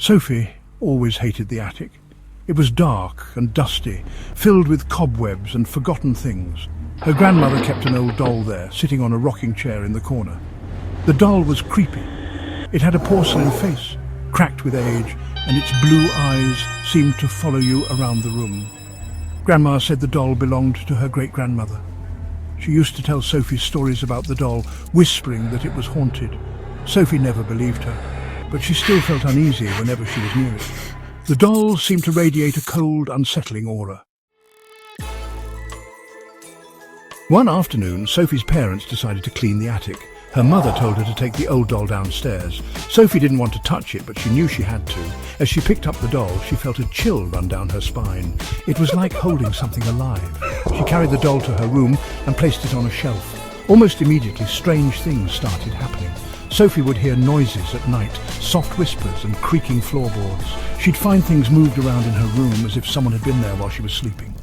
Sophie always hated the attic. It was dark and dusty, filled with cobwebs and forgotten things. Her grandmother kept an old doll there, sitting on a rocking chair in the corner. The doll was creepy. It had a porcelain face, cracked with age, and its blue eyes seemed to follow you around the room. Grandma said the doll belonged to her great-grandmother. She used to tell Sophie stories about the doll, whispering that it was haunted. Sophie never believed her, but she still felt uneasy whenever she was near it. The doll seemed to radiate a cold, unsettling aura. One afternoon, Sophie's parents decided to clean the attic. Her mother told her to take the old doll downstairs. Sophie didn't want to touch it, but she knew she had to. As she picked up the doll, she felt a chill run down her spine. It was like holding something alive. She carried the doll to her room and placed it on a shelf. Almost immediately, strange things started happening. Sophie would hear noises at night, soft whispers and creaking floorboards. She'd find things moved around in her room as if someone had been there while she was sleeping.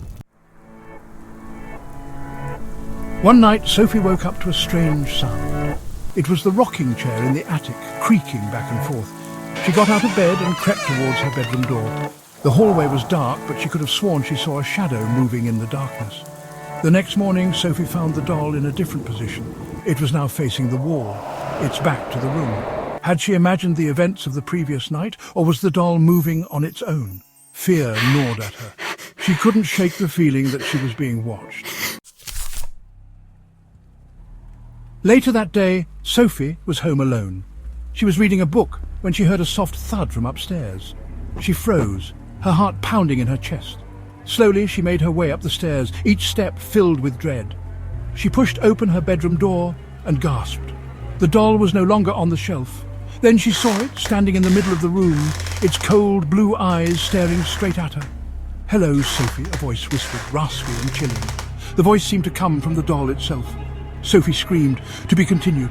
One night, Sophie woke up to a strange sound. It was the rocking chair in the attic, creaking back and forth. She got out of bed and crept towards her bedroom door. The hallway was dark, but she could have sworn she saw a shadow moving in the darkness. The next morning, Sophie found the doll in a different position. It was now facing the wall, its back to the room. Had she imagined the events of the previous night, or was the doll moving on its own? Fear gnawed at her. She couldn't shake the feeling that she was being watched. Later that day, Sophie was home alone. She was reading a book when she heard a soft thud from upstairs. She froze, her heart pounding in her chest. Slowly, she made her way up the stairs, each step filled with dread. She pushed open her bedroom door and gasped. The doll was no longer on the shelf. Then she saw it standing in the middle of the room, its cold blue eyes staring straight at her. "Hello, Sophie," a voice whispered, raspy and chilling. The voice seemed to come from the doll itself. Sophie screamed, to be continued.